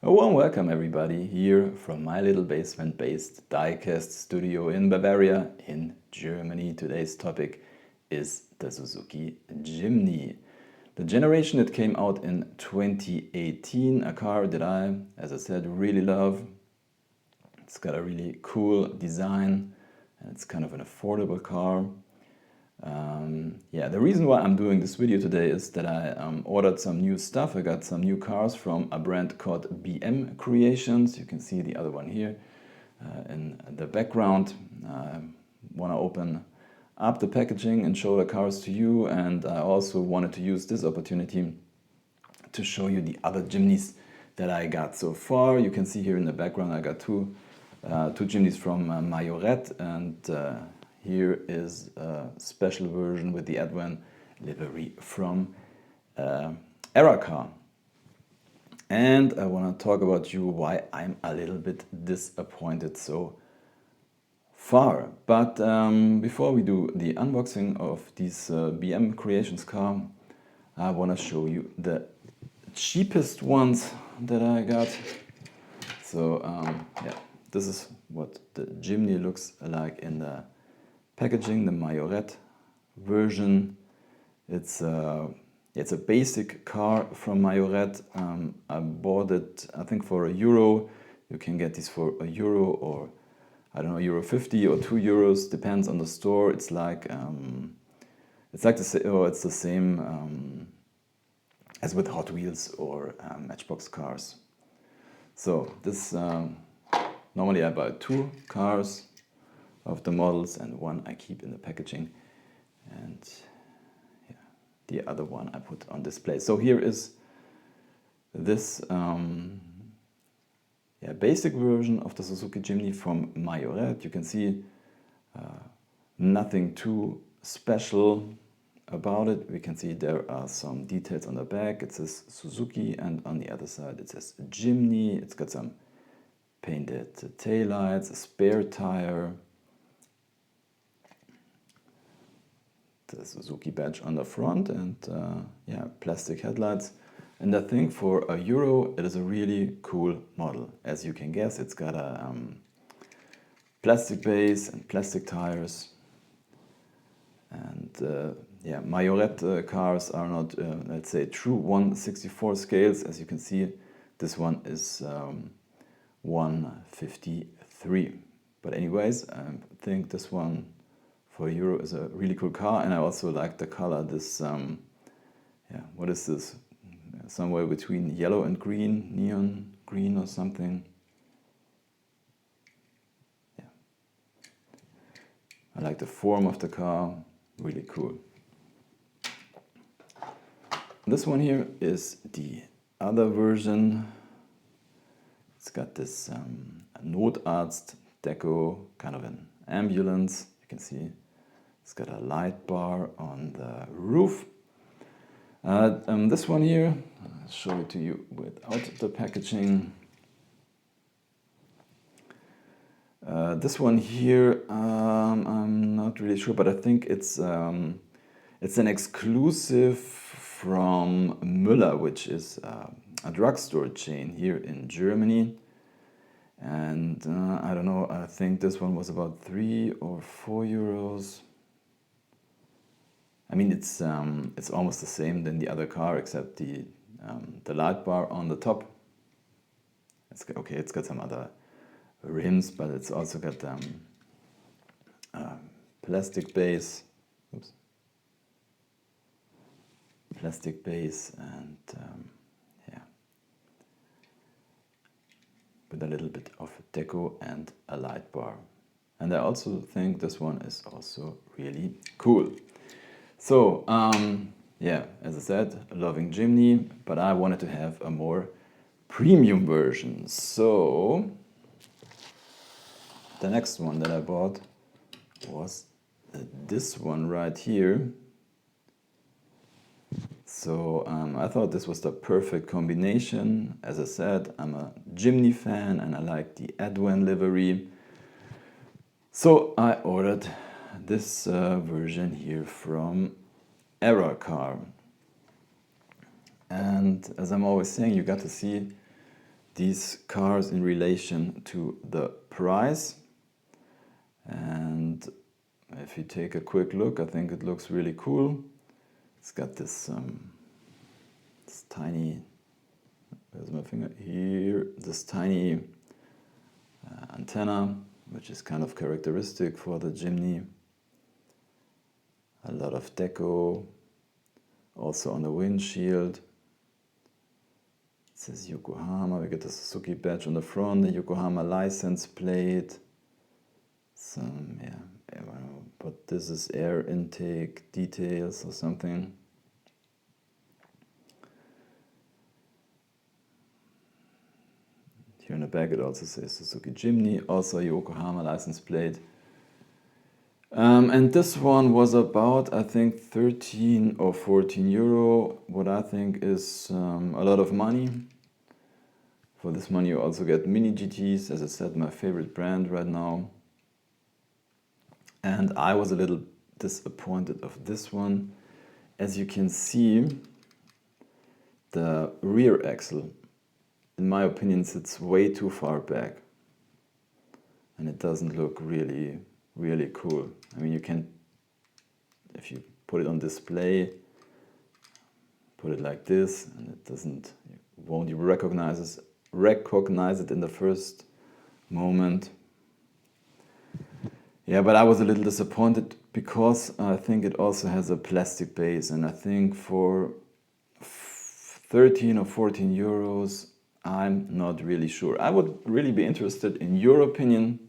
A warm welcome everybody here from my little basement-based diecast studio in Bavaria in Germany. Today's topic is the Suzuki Jimny. The generation that came out in 2018, a car that I, as I said, really love. It's got a really cool design and it's kind of an affordable car. The reason why I'm doing this video today is that I ordered some new stuff. I got some new cars from a brand called BM Creations. You can see the other one here in the background. I want to open up the packaging and show the cars to you, and I also wanted to use this opportunity to show you the other Jimnys that I got so far. You can see here in the background I got two Jimnys from Majorette, and here is a special version with the Advan livery from Car. And I want to talk about you why I'm a little bit disappointed so far. But before we do the unboxing of this BM Creations car, I want to show you the cheapest ones that I got. So this is what the Jimny looks like in the packaging, the Majorette version. It's a basic car from Majorette. I bought it, I think, for €1. You can get these for €1 or I don't know, €1.50 or €2, depends on the store. It's like it's the same as with Hot Wheels or Matchbox cars. So this normally I buy 2 cars of the models, and one I keep in the packaging, and the other one I put on display. So here is this basic version of the Suzuki Jimny from Majorette. You can see nothing too special about it. We can see there are some details on the back. It says Suzuki, and on the other side it says Jimny. It's got some painted taillights, a spare tire, the Suzuki badge on the front, and plastic headlights. And I think for €1 it is a really cool model. As you can guess, it's got a plastic base and plastic tires. And Majorette cars are not, let's say, true 1/64 scales. As you can see, this one is 1/53. But anyways, I think this one for €1 is a really cool car, and I also like the color. This, what is this? Somewhere between yellow and green, neon green or something. Yeah, I like the form of the car, really cool. This one here is the other version. It's got this Notarzt deco, kind of an ambulance. You can see it's got a light bar on the roof. This one here, I'll show it to you without the packaging. This one here, I'm not really sure, but I think it's an exclusive from Müller, which is a drugstore chain here in Germany. And I don't know, I think this one was about €3 or €4. I mean, it's almost the same than the other car, except the light bar on the top. It's got some other rims, but it's also got plastic base. Oops. Plastic base, and with a little bit of deco and a light bar. And I also think this one is also really cool. So, as I said, loving Jimny, but I wanted to have a more premium version. So, the next one that I bought was this one right here. So, I thought this was the perfect combination. As I said, I'm a Jimny fan and I like the Advan livery. So, I ordered this version here from Car. And as I'm always saying, you got to see these cars in relation to the price. And if you take a quick look, I think it looks really cool. It's got this tiny, where's my finger? Here, this tiny antenna, which is kind of characteristic for the Jimny. A lot of deco, also on the windshield. It says Yokohama, we get the Suzuki badge on the front, the Yokohama license plate. Some, yeah, I don't know, but this is air intake details or something. Here in the back it also says Suzuki Jimny, also Yokohama license plate. And this one was about, I think, 13 or 14 euro, what I think is a lot of money. For this money you also get mini GTs, as I said, my favorite brand right now. And I was a little disappointed of this one. As you can see, the rear axle, in my opinion, sits way too far back. And it doesn't look really cool. I mean, you can, if you put it on display, put it like this, and it doesn't, won't you recognize it in the first moment. Yeah, but I was a little disappointed because I think it also has a plastic base, and I think for 13 or 14 euros, I'm not really sure. I would really be interested in your opinion.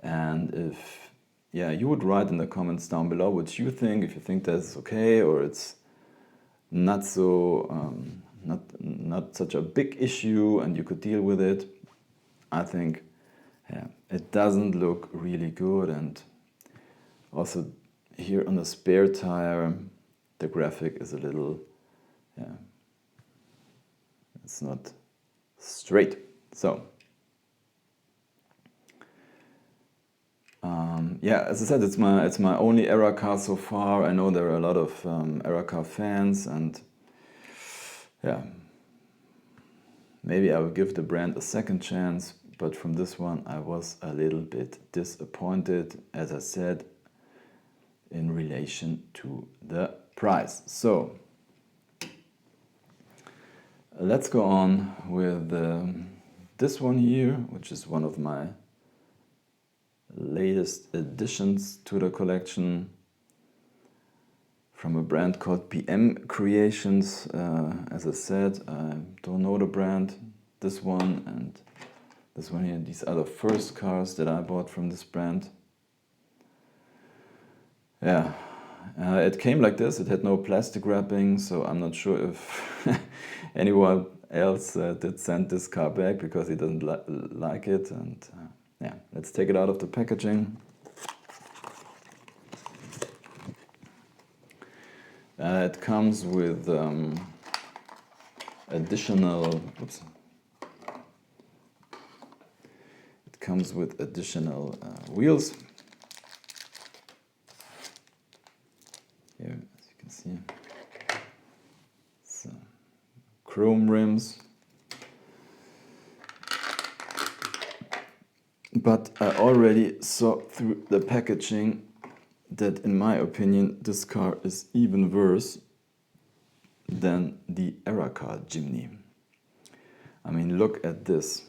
And if, yeah, you would write in the comments down below what you think, if you think that's okay or it's not so, not such a big issue and you could deal with it. I think, yeah, it doesn't look really good. And also here on the spare tire, the graphic is a little, yeah, it's not straight. So, yeah, as I said, it's my only era car so far. I know there are a lot of era car fans, and yeah, maybe I will give the brand a second chance. But from this one, I was a little bit disappointed, as I said, in relation to the price. So let's go on with this one here, which is one of my latest additions to the collection from a brand called BM Creations. As I said, I don't know the brand. This one and this one here, these are the first cars that I bought from this brand. Yeah, it came like this. It had no plastic wrapping, so I'm not sure if anyone else did send this car back because he doesn't like it. And yeah, let's take it out of the packaging. It comes with additional, oops. It comes with additional wheels. Here, as you can see, some chrome rims. But I already saw through the packaging that, in my opinion, this car is even worse than the era car Jimny. I mean, look at this.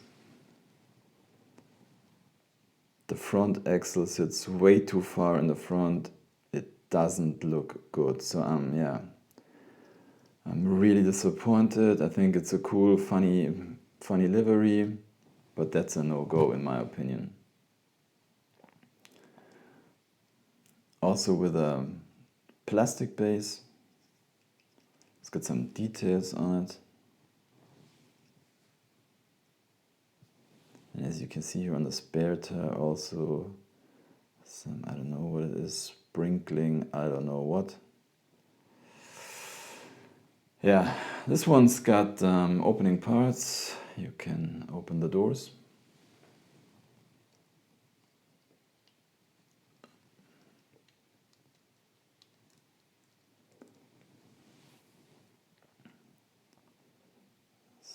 The front axle sits way too far in the front. It doesn't look good. So yeah, I'm really disappointed. I think it's a cool, funny livery, but that's a no-go in my opinion. Also with a plastic base. It's got some details on it. And as you can see here on the spare tire also some, I don't know what it is, sprinkling, I don't know what. Yeah, this one's got opening parts. You can open the doors.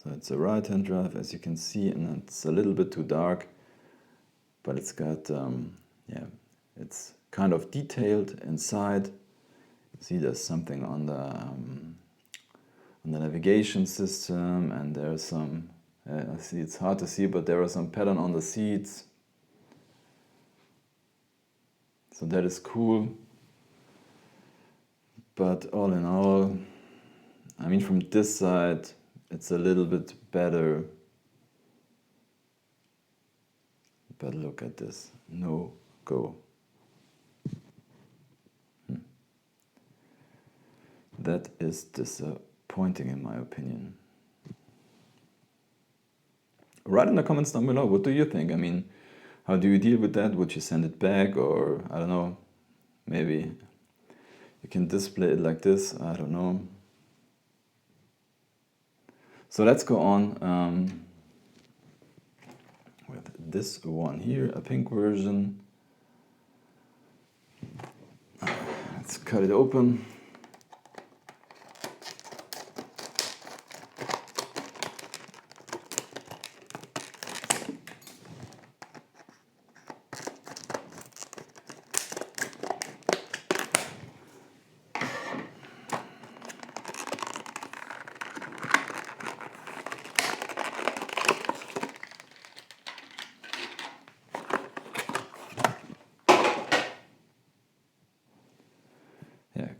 So it's a right-hand drive, as you can see, and it's a little bit too dark, but it's got, yeah, it's kind of detailed inside. See, there's something on the navigation system, and there's some, I see it's hard to see, but there are some pattern on the seats. So that is cool. But all in all, I mean, from this side, it's a little bit better. But look at this, no go. That is disappointing in my opinion. Write in the comments down below, what do you think? I mean, how do you deal with that? Would you send it back, or I don't know, maybe you can display it like this, I don't know. So let's go on with this one here, a pink version. Let's cut it open.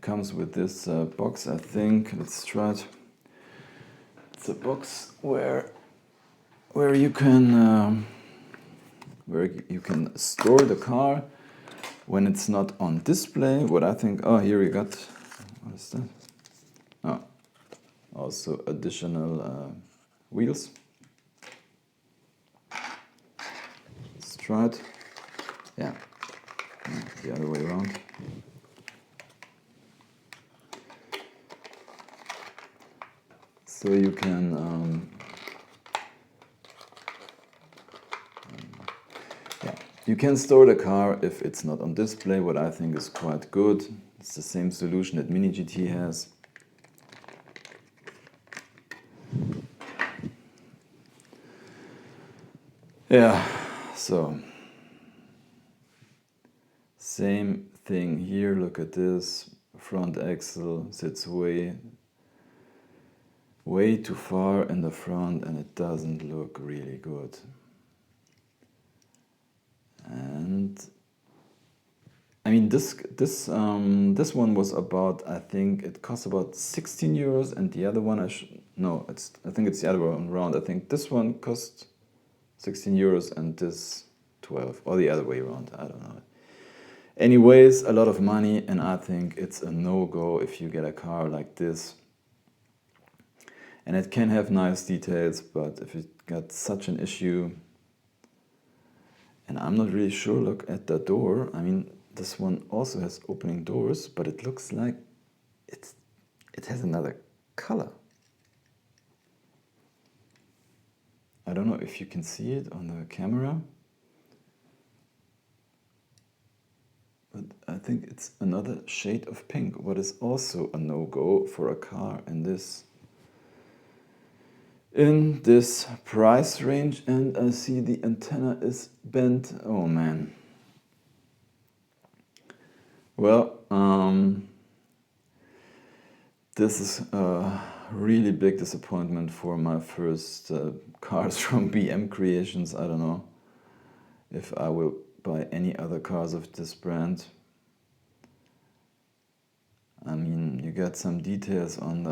Comes with this box, I think. Let's try it. It's a box where you can store the car when it's not on display. What I think, oh, here we got, what is that? Oh, also additional wheels. Let's try it. Yeah, the other way around. So you can, you can store the car if it's not on display, what I think is quite good. It's the same solution that Mini GT has. Yeah, so same thing here. Look at this. Front axle sits way too far in the front, and it doesn't look really good. And I mean, this one was about, I think it cost about 16 euros, and the other one I think it's the other one around. I think this one cost 16 euros and this 12, or the other way around. I don't know. Anyways, a lot of money, and I think it's a no-go if you get a car like this. And it can have nice details, but if it got such an issue, and I'm not really sure, look at the door. I mean, this one also has opening doors, but it looks like it has another color. I don't know if you can see it on the camera, but I think it's another shade of pink, what is also a no-go for a car in this price range. And I see the antenna is bent. Oh man. Well, this is a really big disappointment for my first cars from BM Creations. I don't know if I will buy any other cars of this brand. I mean, you get some details on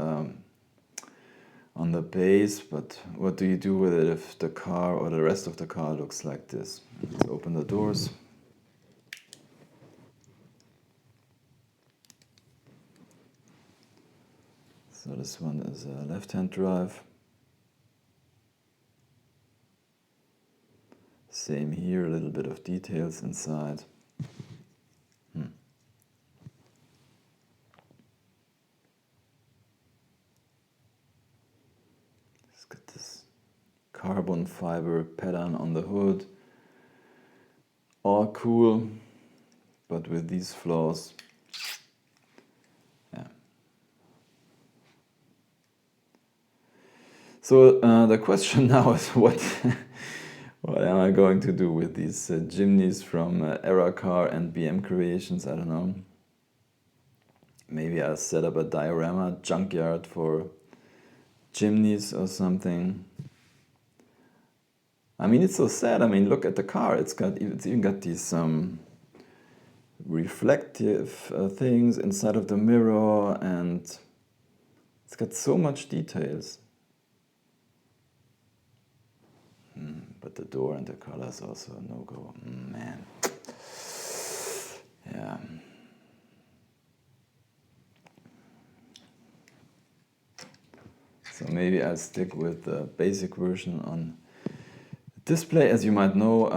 the base, but what do you do with it if the car or the rest of the car looks like this? Let's open the doors. So this one is a left-hand drive. Same here, a little bit of details inside. It's got this carbon fiber pattern on the hood. All cool, but with these flaws. Yeah. So the question now is what am I going to do with these Jimnys from Era Car and BM Creations? I don't know. Maybe I'll set up a diorama junkyard for Jimnys or something. I mean, it's so sad. I mean, look at the car. It's even got these reflective things inside of the mirror, and it's got so much details. But the door and the color is also a no-go. Man. Yeah. So maybe I'll stick with the basic version on display. As you might know,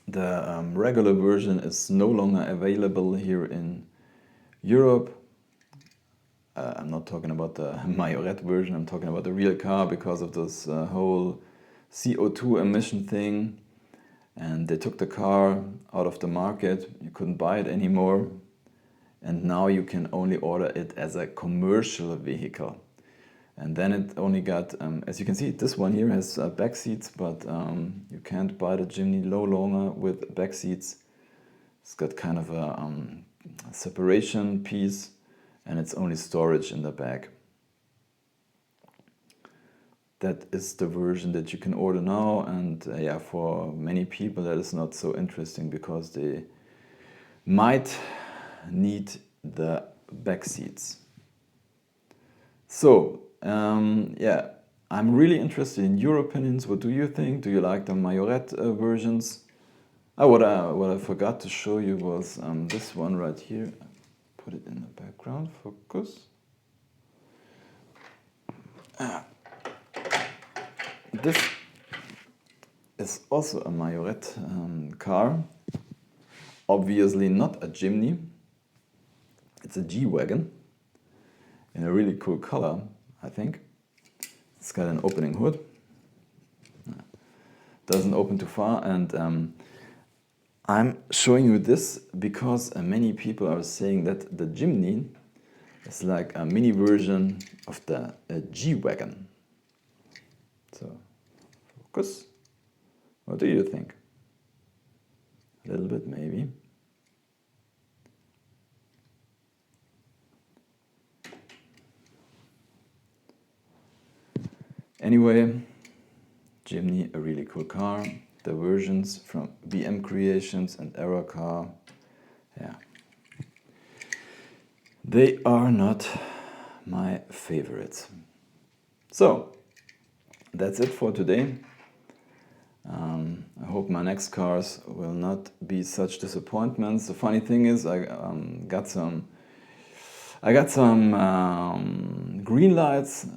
the regular version is no longer available here in Europe. I'm not talking about the Majorette version, I'm talking about the real car, because of this whole CO2 emission thing. And they took the car out of the market, you couldn't buy it anymore. And now you can only order it as a commercial vehicle. And then it only got, as you can see, this one here has back seats, but you can't buy the Jimny no longer with back seats. It's got kind of a separation piece, and it's only storage in the back. That is the version that you can order now, and yeah, for many people that is not so interesting because they might need the back seats. So yeah, I'm really interested in your opinions. What do you think? Do you like the Majorette versions? What I forgot to show you was this one right here. Put it in the background, focus. This is also a Majorette car. Obviously not a Jimny. It's a G-Wagon in a really cool color, I think. It's got an opening hood. Doesn't open too far, and I'm showing you this because many people are saying that the Jimny is like a mini version of the G-Wagon. So, focus. What do you think? A little bit, maybe. Anyway, Jimny, a really cool car. The versions from BM Creations and Era Car, yeah, they are not my favorites. So, that's it for today. I hope my next cars will not be such disappointments. The funny thing is, I got some green lights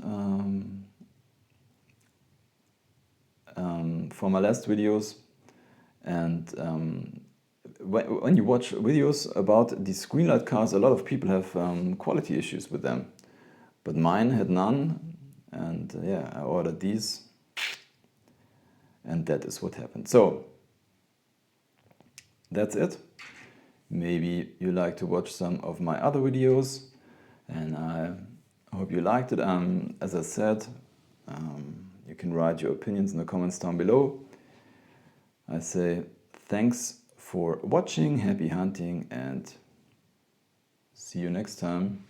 for my last videos, and when you watch videos about these green light cars, a lot of people have quality issues with them, but mine had none, and yeah, I ordered these, and that is what happened. So that's it. Maybe you like to watch some of my other videos, and I hope you liked it. As I said, you can write your opinions in the comments down below. I say thanks for watching, happy hunting, and see you next time.